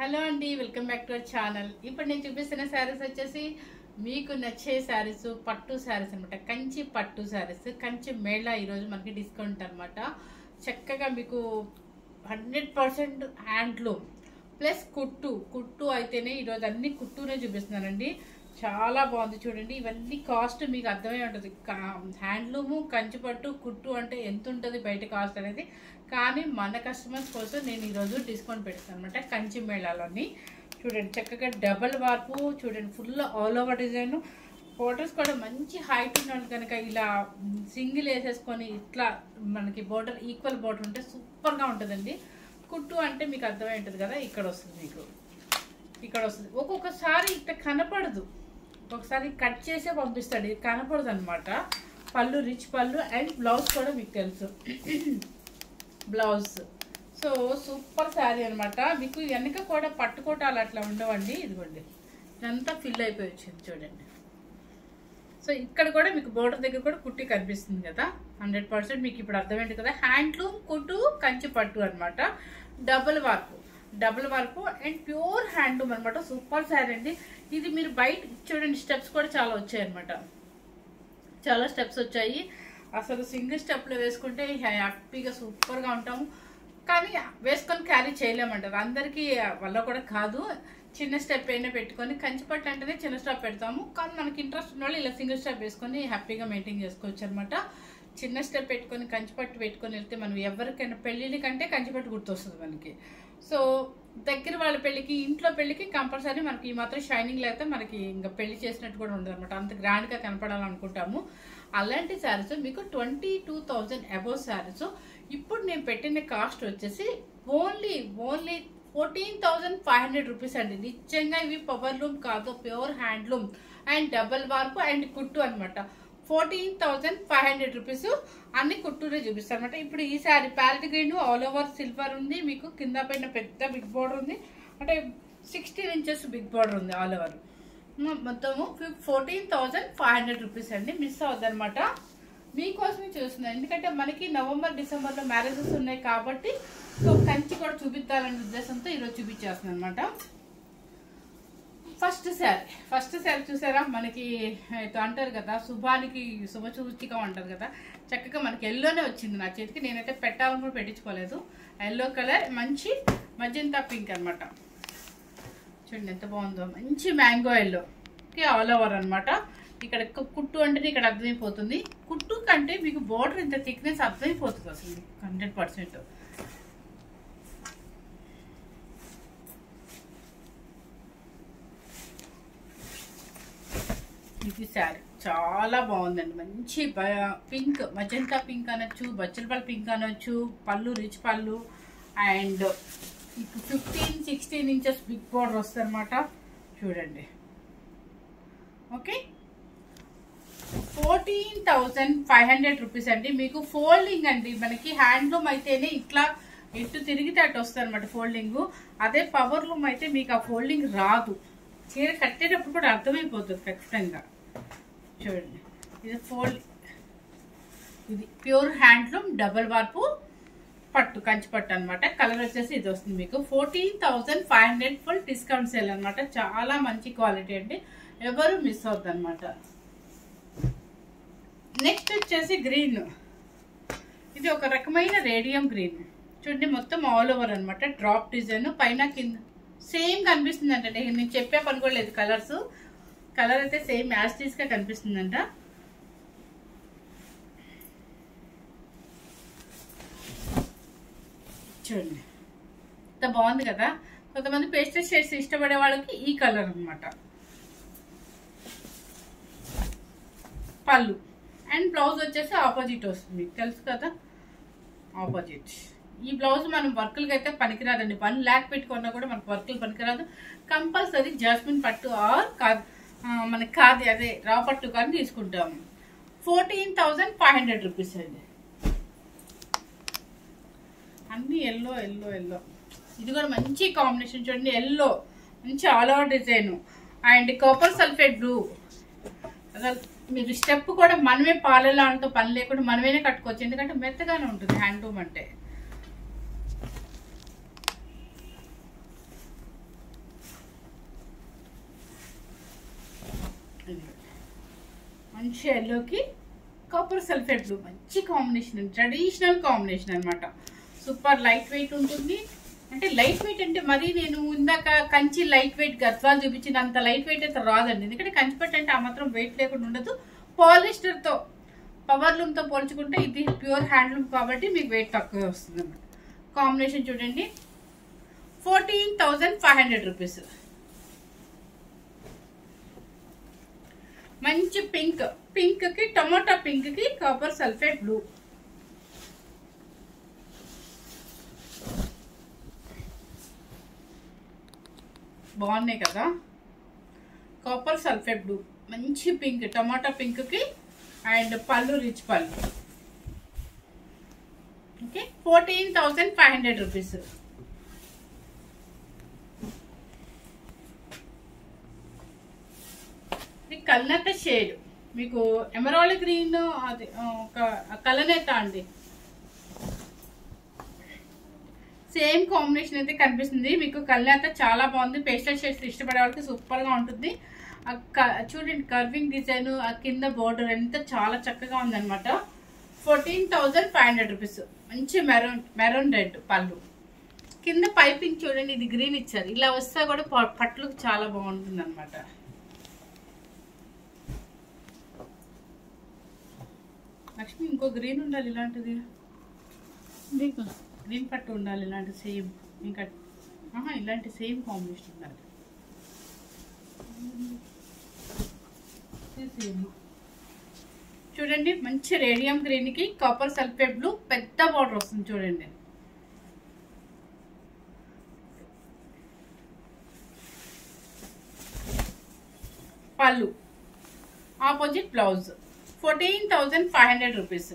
Hello అండి, welcome back to our channel. ఇప్పుడు నేను చూపిస్తున్న శారీస్ వచ్చేసి మీకు నచ్చే శారీస్, పట్టు శారీస్ అనమాట. కంచి పట్టు శారీస్, కంచి మేళ. ఈరోజు మనకి డిస్కౌంట్ అనమాట. చక్కగా మీకు 100% హ్యాండ్లూమ్ ప్లస్ కుట్టు అయితేనే ఈరోజు అన్ని కుట్టునే చూపిస్తున్నానండి. చాలా బాగుంది చూడండి. ఇవన్నీ కాస్ట్ మీకు అర్థమై ఉంటుంది. హ్యాండ్లూము, కంచిపట్టు, కుట్టు అంటే ఎంత ఉంటుంది బయట కాస్ట్ అనేది. కానీ మన కస్టమర్స్ కోసం నేను ఈరోజు డిస్కౌంట్ పెడతాను అనమాట. కంచి మేళాలోని చూడండి, చక్కగా డబల్ వార్పు చూడండి, full all over design. Borders కూడా మంచి హైట్ ఉన్న కనుక ఇలా సింగిల్ వేసేసుకొని ఇట్లా మనకి బోర్డర్ ఈక్వల్ బోర్డర్ ఉంటే సూపర్గా ఉంటుందండి. కుట్టు అంటే మీకు అర్థమై ఉంటుంది కదా. ఇక్కడ వస్తుంది, మీకు ఇక్కడ వస్తుంది. ఒక్కొక్కసారి ఇట్లా కనపడదు, ఒకసారి కట్ చేసే పంపిస్తాడు, ఇది కనపడదు అనమాట. పళ్ళు రిచ్ పళ్ళు అండ్ బ్లౌజ్ కూడా మీకు తెలుసు బ్లౌజ్. సో సూపర్ శారీ అనమాట. మీకు వెనక కూడా పట్టుకోటాలు అట్లా ఉండవండి. ఇదిగోండి, ఇదంతా ఫిల్ అయిపోయి వచ్చింది చూడండి. సో ఇక్కడ కూడా మీకు బోర్డర్ దగ్గర కూడా కుట్టి కనిపిస్తుంది కదా. 100% మీకు ఇప్పుడు అర్థమైంది కదా. హ్యాండ్లూమ్, కుట్టు, కంచి పట్టు అనమాట. Double work and pure handloom అనమాట. సూపర్ శారీ అండి. ఇది మీరు బయట చూడండి, స్టెప్స్ కూడా చాలా వచ్చాయి అనమాట. చాలా స్టెప్స్ వచ్చాయి. అసలు సింగిల్ స్టెప్లో వేసుకుంటే హ్యాపీగా సూపర్గా ఉంటాము. కానీ వేసుకొని క్యారీ చేయలేమంటారు, అందరికీ వల్ల కూడా కాదు. చిన్న స్టెప్ అయినా పెట్టుకొని, కంచిపట్టు అంటేనే చిన్న స్టెప్ పెడతాము. కానీ మనకి ఇంట్రెస్ట్ ఉన్న వాళ్ళు ఇలా సింగిల్ స్టెప్ వేసుకొని హ్యాపీగా మెయింటైన్ చేసుకోవచ్చు అనమాట. చిన్న స్టెప్ పెట్టుకొని కంచిపట్టు పెట్టుకొని వెళ్తే మనం ఎవరికైనా పెళ్ళిళ్ళ కంటే కంచిపట్టు గుర్తొస్తుంది మనకి. సో దగ్గర వాళ్ళ పెళ్ళికి, ఇంట్లో పెళ్ళికి కంపల్సరీ మనకి ఈ మాత్రం షైనింగ్ లేకపోతే మనకి ఇంకా పెళ్లి చేసినట్టు కూడా ఉండదు అనమాట. అంత గ్రాండ్గా కనపడాలనుకుంటాము. అలాంటి శారీస్ మీకు 22,000 అబోవ్ శారీస్. ఇప్పుడు నేను పెట్టిన కాస్ట్ వచ్చేసి ఓన్లీ 14,500 రూపీస్ అండి. నిజంగా ఇవి పవర్ లూమ్ కాదు, ప్యూర్ హ్యాండ్లూమ్ అండ్ డబల్ వార్పు అండ్ కుట్టు అనమాట. 14,500 రూపీస్. అన్ని కుట్టూరే చూపిస్తాను అనమాట. ఇప్పుడు ఈ sari parrot green all over silver ఉంది. మీకు కింద పైన పెద్ద బిగ్ బోర్డర్ ఉంది, అంటే 16 ఇంచెస్ బిగ్ బోర్డర్ ఉంది ఆల్ ఓవర్. మొత్తము 14,500 రూపీస్ అండి. మిస్ అవ్వద్దనమాట. మీకోసమే చూస్తున్నాను, ఎందుకంటే మనకి నవంబర్ డిసెంబర్లో మ్యారేజెస్ ఉన్నాయి కాబట్టి సో కంచి కూడా చూపిద్దాలనే ఉద్దేశంతో ఈరోజు చూపించేస్తున్నాను అనమాట. ఫస్ట్ శారీ చూసారా, మనకి అంటారు కదా శుభానికి శుభసూచికం అంటారు కదా. చక్కగా మనకి ఎల్లోనే వచ్చింది నా చేతికి. నేనైతే పెట్టాలని కూడా పెట్టించుకోలేదు. ఎల్లో కలర్, మంచి మజంతా పింక్ అనమాట. చూడండి ఎంత బాగుందో, మంచి మ్యాంగో ఎల్లో ఆల్ ఓవర్ అనమాట. ఇక్కడ కుట్టు అంటే ఇక్కడ అర్థమైపోతుంది. కుట్టు కంటే మీకు బోర్డర్ ఇంత థిక్నెస్ అర్థమైపోతుంది అసలు 100%. ఇది శారీ చాలా బాగుందండి. మంచి పింక్, మజంతా పింక్ అనొచ్చు, బచ్చలపల్లి పింక్ అనొచ్చు. పళ్ళు రిచ్ పళ్ళు అండ్ 15-16 ఇంచెస్ బిగ్ బోర్డర్ వస్తుంది అనమాట. చూడండి, ఓకే. 14,500 రూపీస్ అండి. మీకు ఫోల్డింగ్ అండి, మనకి హ్యాండ్లూమ్ అయితేనే ఇట్లా ఎటు తిరిగితే అటు వస్తుంది అనమాట ఫోల్డింగ్. అదే పవర్ లూమ్ అయితే మీకు ఆ ఫోల్డింగ్ రాదు. చీర కట్టేటప్పుడు కూడా అర్థమైపోతుంది ఖచ్చితంగా. చూడండి, ఇది ఇది ప్యూర్ హ్యాండ్లూమ్ డబల్ వార్పు పట్టు, కంచి పట్టు అనమాట. కలర్ వచ్చేసి ఇది వస్తుంది మీకు. 14,500 ఫుల్ డిస్కౌంట్ సేల్ అనమాట. చాలా మంచి క్వాలిటీ అండి, ఎవరు మిస్ అవుతుంది అనమాట. నెక్స్ట్ వచ్చేసి గ్రీన్. ఇది ఒక రకమైన రేడియం గ్రీన్. చూడండి, మొత్తం ఆల్ ఓవర్ అనమాట. డ్రాప్ డిజైన్ పైన కింద సేమ్ కనిపిస్తుంది అంటే నేను చెప్పే పని కూడా లేదు. కలర్ అయితే సేమ్ యాస్టీస్ గా కనిపిస్తుందంట. చూడండి ఎంత బాగుంది కదా. కొంతమంది పేస్టల్ షేడ్స్ ఇష్టపడే వాళ్ళకి ఈ కలర్ అనమాట. పళ్ళు అండ్ బ్లౌజ్ వచ్చేసి ఆపోజిట్ వస్తుంది, తెలుసు కదా, ఆపోజిట్. ఈ బ్లౌజ్ మనం వర్కులకి అయితే పనికిరాదండి. 1 lakh పెట్టుకున్నా కూడా మనకు వర్కులు పనికిరాదు. కంపల్సరీ జాస్మిన్ పట్టు ఆర్ మనకి కాదు అదే రా పట్టు కానీ తీసుకుంటాము. 14,500 రూపీస్ అండి. అన్ని ఎల్లో. ఇది కూడా మంచి కాంబినేషన్. చూడండి, ఎల్లో మంచి all over design and copper sulphate blue. మీరు స్టెప్ కూడా మనమే పాలతో పని లేకుండా మనమేనే కట్టుకోవచ్చు, ఎందుకంటే మెత్తగానే ఉంటుంది హ్యాండ్లూమ్ అంటే. మంచి ఎల్లోకి కాపర్ సల్ఫేట్ బ్లూ, మంచి కాంబినేషన్, ట్రెడిషనల్ కాంబినేషన్ అనమాట. సూపర్ లైట్ వెయిట్ ఉంటుంది. అంటే లైట్ వెయిట్ అంటే మరీ నేను ఇందాక కంచి లైట్ వెయిట్ గద్వాలు చూపించినంత లైట్ వెయిట్ అయితే రాదండి. ఎందుకంటే కంచిపట్టు అంటే ఆ మాత్రం వెయిట్ లేకుండా ఉండదు. పాలిస్టర్తో పవర్లూమ్తో పోల్చుకుంటే ఇది ప్యూర్ హ్యాండ్లూమ్ కాబట్టి మీకు వెయిట్ తక్కువ వస్తుంది అన్నమాట. కాంబినేషన్ చూడండి, 14,500 రూపీస్. మంచి పింక్, పింక్ కి టమాటా పింక్ కి కాపర్ సల్ఫేట్ బ్లూ. బాగున్నాయి కదా. కాపర్ సల్ఫేట్ బ్లూ, మంచి పింక్, టమాటా పింక్ కి అండ్ పళ్ళు రిచ్ పళ్ళు. Okay, 14,500 rupees. కల్నత షేడ్ మీకు ఎమరాల్డ్ గ్రీన్, అది ఒక కలనేత అండి. సేమ్ కాంబినేషన్ అయితే కనిపిస్తుంది మీకు. కల్నేత చాలా బాగుంది. పేస్టల్ షేడ్స్ ఇష్టపడే వాళ్ళకి సూపర్ గా ఉంటుంది. చూడండి కర్వింగ్ డిజైన్, ఆ కింద బోర్డర్ ఎంత చాలా చక్కగా ఉందన్నమాట. 14,500 రూపీస్. మంచి మెరూన్ రెడ్ పళ్ళు. కింద పైపింగ్ చూడండి, ఇది గ్రీన్ ఇచ్చారు. ఇలా వస్తే కూడా పట్లకు చాలా బాగుంటుంది అనమాట. లక్ష్మి ఇంకో గ్రీన్ ఉండాలి ఇలాంటిది, గ్రీన్ పట్టు ఉండాలి ఇలాంటి సేమ్. ఇంకా ఇలాంటి సేమ్ కాంబినేషన్ ఉండాలి. చూడండి మంచి రేడియం గ్రీన్ కి కాపర్ సల్ఫేట్ బ్లూ పెద్ద బార్డర్ వస్తుంది చూడండి. పళ్ళు opposite blouse. 14,500 rupees.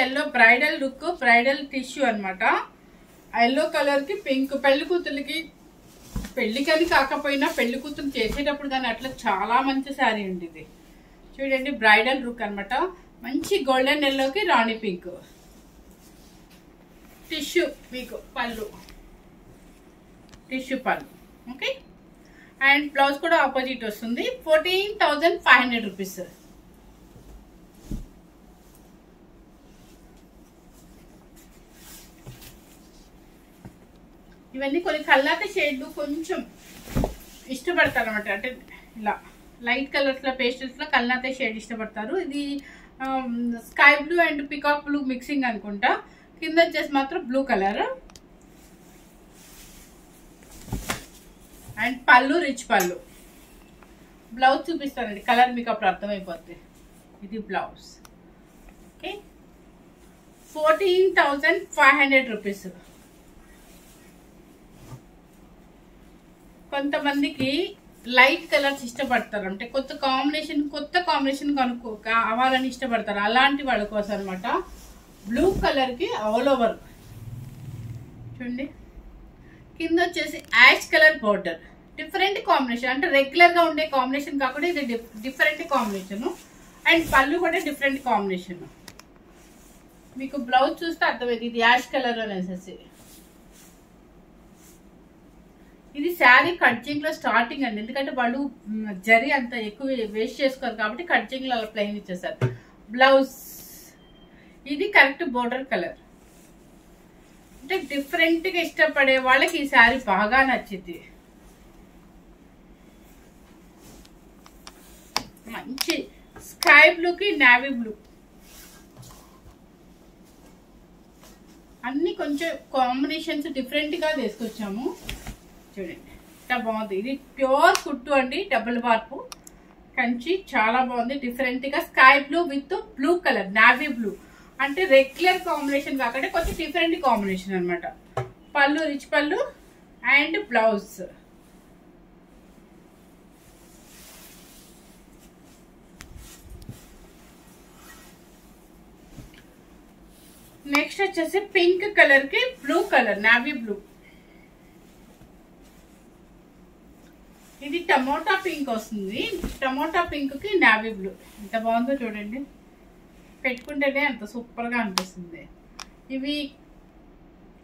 Yellow bridal look, bridal tissue అనమాట. ఎల్లో కలర్ కి పింక్, పెళ్లి కూతురికి పెళ్లికని కాకపోయినా పెళ్లి కూతురు చేసేటప్పుడు కానీ అట్లా చాలా మంచి శారీ ఉంది ఇది. చూడండి బ్రైడల్ లుక్ అనమాట. మంచి గోల్డెన్ ఎల్లోకి రాణి పింక్. టిష్యూ మీకు పళ్ళు, టిష్యూ పళ్ళు. ఓకే, అండ్ బ్లౌజ్ కూడా ఆపోజిట్ వస్తుంది. 14,500 రూపీస్. ఇవన్నీ కొన్ని కల్లాట షేడ్లు కొంచెం ఇష్టపడతారు అనమాట. అంటే ఇలా లైట్ కలర్స్ లో, పేస్టల్స్ లో కల్లాట షేడ్ ఇష్టపడతారు. ఇది sky blue and peacock blue mixing అనుకుంటా. కింద వచ్చేసి మాత్రం బ్లూ కలర్ అండ్ పళ్ళు రిచ్ పళ్ళు. బ్లౌజ్ చూపిస్తానండి, కలర్ మీకు అప్పుడు అర్థమైపోద్ది. ఇది బ్లౌజ్. Okay, 14,500 rupees. కొంతమందికి లైట్ కలర్స్ ఇష్టపడతారు, అంటే కొత్త కాంబినేషన్ కనుక్కో కావాలని ఇష్టపడతారు. అలాంటి వాళ్ళ కోసం అనమాట. బ్లూ కలర్ కి ఆల్ ఓవర్ చూడండి. కింద వచ్చేసి ash colour border. Different combination, అంటే రెగ్యులర్ గా ఉండే కాంబినేషన్ కాకుండా ఇది డిఫరెంట్ కాంబినేషన్. అండ్ పళ్ళు కూడా డిఫరెంట్ కాంబినేషన్. మీకు బ్లౌజ్ చూస్తే అర్థమైంది ఇది యాష్ కలర్ అనేసి. ఇది శారీ కట్జింగ్ లో స్టార్టింగ్ అండి, ఎందుకంటే వాళ్ళు జరీ అంత ఎక్కువ వేస్ట్ చేసుకోరు కాబట్టి కట్జింగ్ లో ప్లెయిన్ ఇచ్చేసారు. బ్లౌజ్ ఇది కరెక్ట్ బోర్డర్ కలర్. అంటే డిఫరెంట్ గా ఇష్టపడే వాళ్ళకి ఈ శారీ బాగా నచ్చింది. మంచి స్కై బ్లూ కి నావీ బ్లూ, అన్ని కొంచెం కాంబినేషన్స్ డిఫరెంట్ గా తీసుకొచ్చాము. చూడండి ఎంత బాగుంది. ఇది ప్యూర్ కుట్టు అండి, డబుల్ వార్పు కంచి. చాలా బాగుంది. డిఫరెంట్ గా sky blue with blue colour, navy blue. అంటే రెగ్యులర్ కాంబినేషన్ కాకుండా కొంచెం డిఫరెంట్ కాంబినేషన్ అనమాట. పళ్ళు రిచ్ పళ్ళు అండ్ బ్లౌజ్. నెక్స్ట్ వచ్చేసి పింక్ కలర్ కి బ్లూ కలర్, నావీ బ్లూ. ఇది టమోటా పింక్ వస్తుంది. టమోటా పింక్ కి నావీ బ్లూ. ఎంత బాగుందో చూడండి, పెట్టుకుంటేనే అంత సూపర్ గా అనిపిస్తుంది. ఇవి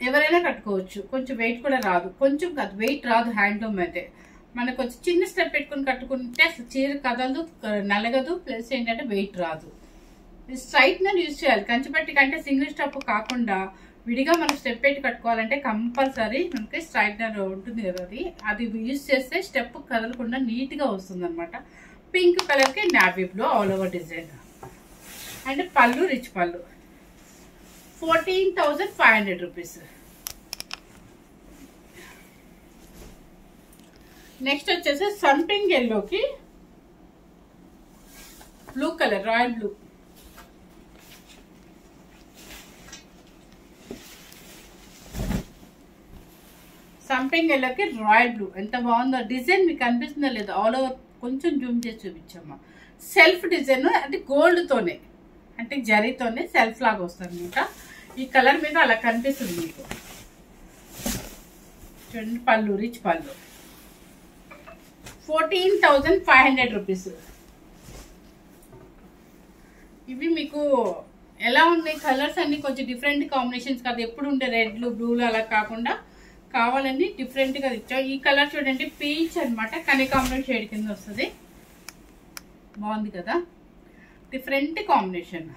ఎవరైనా కట్టుకోవచ్చు. కొంచెం వెయిట్ కూడా రాదు, కొంచెం కాదు వెయిట్ రాదు. హ్యాండ్లూమ్ అయితే మనకు వచ్చి చిన్న స్టెప్ పెట్టుకుని కట్టుకుంటే అసలు చీర కదలదు, నలగదు, ప్లస్ ఏంటంటే వెయిట్ రాదు. స్ట్రైట్నర్ యూజ్ చేయాలి. కంచిపట్టి కంటే సింగిల్ స్టెప్ కాకుండా విడిగా మనం స్టెప్ పెట్టి కట్టుకోవాలంటే కంపల్సరీ మనకి స్ట్రైట్నర్ ఉంటుంది కదా, అది యూజ్ చేస్తే స్టెప్ కదలకుండా నీట్గా వస్తుంది అనమాట. పింక్ కలర్కి navy blue all over design. And పళ్ళు రిచ్ పళ్ళు 14,500 రూపీస్. నెక్స్ట్ వచ్చేసి సంపింగ్ ఎల్లోకి బ్లూ కలర్, రాయల్ బ్లూ. సంపింగ్ ఎల్లోకి రాయల్ బ్లూ. ఎంత బాగుందో డిజైన్, మీకు అనిపిస్తుందో లేదో? ఆల్ ఓవర్ కొంచెం జూమ్ చేసి చూపించమ్మా. సెల్ఫ్ డిజైన్ అంటే గోల్డ్తోనే, అంటే జరీతోనే సెల్ఫ్ లాగా వస్తుంది అనమాట. ఈ కలర్ మీద అలా కనిపిస్తుంది మీకు. చూడండి పళ్ళు రిచ్ పళ్ళు 14,500 రూపీస్. ఇవి మీకు ఎలా ఉన్నాయి కలర్స్ అన్ని కొంచెం డిఫరెంట్ కాంబినేషన్స్ కాదు, ఎప్పుడు ఉండే రెడ్లు బ్లూలు అలా కాకుండా కావాలని డిఫరెంట్గా ఇచ్చాం. ఈ కలర్ చూడండి పీచ్ అనమాట, కనకాంబరం షేడ్ కింద వస్తుంది. బాగుంది కదా, డిఫరెంట్ కాంబినేషన్.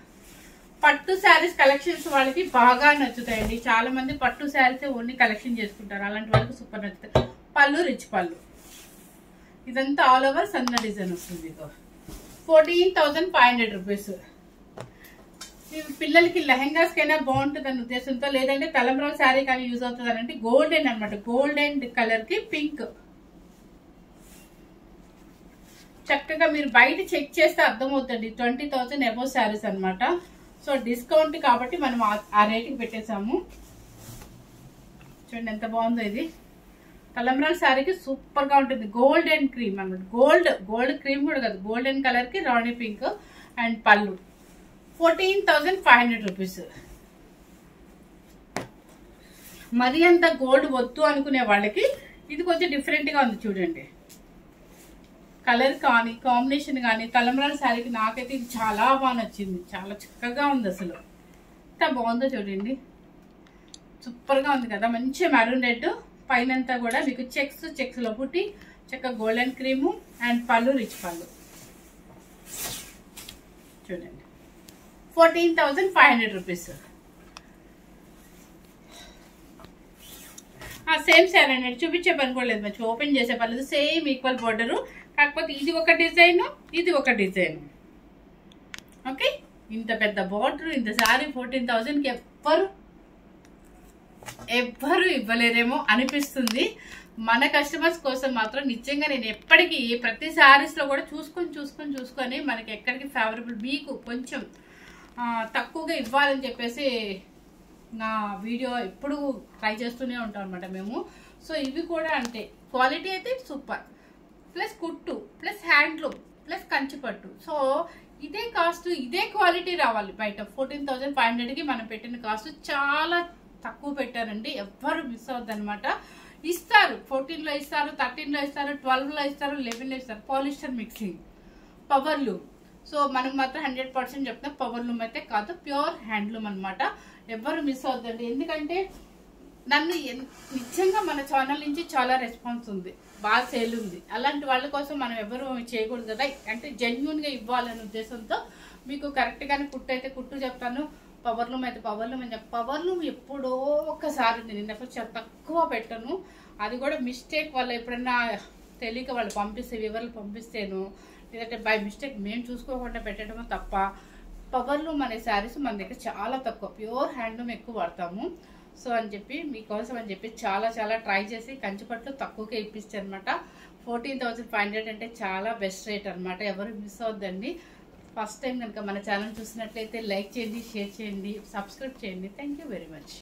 పట్టు శారీస్ కలెక్షన్స్ వాళ్ళకి బాగా నచ్చుతాయండి. చాలా మంది పట్టు శారీస్ ఓన్లీ కలెక్షన్ చేసుకుంటారు, అలాంటి వాళ్ళకి సూపర్ నచ్చుతాయి. పళ్ళు రిచ్ పళ్ళు. ఇదంతా ఆల్ ఓవర్ సన్న డిజైన్ వస్తుంది. 14,500 రూపీస్. పిల్లలకి లెహెంగాస్ కైనా బాగుంటుంది అనే ఉద్దేశంతో, లేదంటే తలంబ్రాల శారీ కానీ యూజ్ అవుతుంది అని అంటే గోల్డెన్ అనమాట. గోల్డెన్ కలర్ కి పింక్. చక్కగా మీరు బయట చెక్ చేస్తే అర్థమవుతుంది. 20,000 అబోవ్ శారీస్ అనమాట. సో డిస్కౌంట్ కాబట్టి మనం ఆ రేటుకి పెట్టేసాము. చూడండి ఎంత బాగుందో ఇది. తలంబ్రాల శారీకి సూపర్ గా ఉంటుంది. గోల్డెన్ క్రీమ్ అనమాట. గోల్డ్ క్రీమ్ కూడా కాదు, గోల్డెన్ కలర్ కి రాణి పింక్. అండ్ పళ్ళు 14,500 రూపీస్. మరి అంత గోల్డ్ వద్దు అనుకునే వాళ్ళకి ఇది కొంచెం డిఫరెంట్ గా ఉంది. చూడండి కలర్ కానీ కాంబినేషన్ కానీ తలంబ్రాల శారీకి నాకైతే ఇది చాలా బాగా నచ్చింది. చాలా చక్కగా ఉంది, అసలు ఎంత బాగుందో చూడండి. సూపర్గా ఉంది కదా. మంచి మెరూన్ రెడ్, పైనంతా కూడా మీకు చెక్స్ లో పుట్టి చక్కగా గోల్డెన్ క్రీము. అండ్ పళ్ళు రిచ్ పళ్ళు. చూడండి 14,500 రూపీస్. సేమ్ శారీ అనేది చూపించే పని కూడా లేదు, మంచి ఓపెన్ చేసే పర్లేదు. సేమ్ ఈక్వల్ బోర్డరు, కాకపోతే ఇది ఒక డిజైన్, ఇది ఒక డిజైన్. ఓకే, ఇంత పెద్ద బోర్డర్, ఇంత శారీ 14,000కి ఎవ్వరు ఇవ్వలేరేమో అనిపిస్తుంది. మన కస్టమర్స్ కోసం మాత్రం నిజంగా నేను ఎప్పటికీ ప్రతి శారీస్లో కూడా చూసుకొని మనకి ఎక్కడికి ఫేవరబుల్, మీకు కొంచెం తక్కువగా ఇవ్వాలని చెప్పేసి నా వీడియో ఎప్పుడు ట్రై చేస్తూనే ఉంటాం అనమాట మేము. సో ఇవి కూడా అంటే క్వాలిటీ అయితే సూపర్, ప్లస్ కుట్టు, ప్లస్ హ్యాండ్లూమ్, ప్లస్ కంచిపట్టు. సో ఇదే కాస్ట్, ఇదే క్వాలిటీ రావాలి బయట. 14,500కి మనం పెట్టిన కాస్ట్ చాలా తక్కువ పెట్టారండి. ఎవ్వరు మిస్ అవద్దు అనమాట. ఇస్తారు 14లో ఇస్తారు, 13లో ఇస్తారు, 12లో ఇస్తారు, 11లో ఇస్తారు. Polyester mixing, power loom. So మనం మాత్రం 100% చెప్తాం, పవర్ లూమ్ అయితే కాదు, ప్యూర్ హ్యాండ్లూమ్ అనమాట. ఎవ్వరు మిస్ అవద్దండి. ఎందుకంటే నన్ను నిజంగా మన ఛానల్ నుంచి చాలా రెస్పాన్స్ ఉంది, బాగా సేల్ ఉంది. అలాంటి వాళ్ళ కోసం మనం ఎవరు చేయకూడదు కదా, అంటే జెన్యున్గా ఇవ్వాలనే ఉద్దేశంతో మీకు కరెక్ట్గానే కుట్టు అయితే కుట్టు చెప్తాను, పవర్ లూమ్ అయితే పవర్ లూమ్ అని చెప్పి. పవర్ లూమ్ ఎప్పుడో ఒక్కసారి నేను అసలు చాలా తక్కువ పెట్టను. అది కూడా మిస్టేక్ వల్ల ఎప్పుడైనా తెలియక వాళ్ళు పంపిస్తే, వివరాలు పంపిస్తేను, లేదంటే బై మిస్టేక్ మేము చూసుకోకుండా పెట్టడమో తప్ప. పవర్ లూమ్ అనే శారీస్ మన దగ్గర చాలా తక్కువ, ప్యూర్ హ్యాండ్లూమ్ ఎక్కువ వాడతాము. సో అని చెప్పి మీకోసం అని చెప్పి చాలా ట్రై చేసి కంచిపట్లు తక్కువకే ఇప్పించాను అనమాట. 14,500 అంటే చాలా బెస్ట్ రేట్ అనమాట. ఎవరు మిస్ అవద్దండి. ఫస్ట్ టైం కనుక మన ఛానల్ చూసినట్లయితే లైక్ చేయండి, షేర్ చేయండి, సబ్స్క్రైబ్ చేయండి. Thank you very much.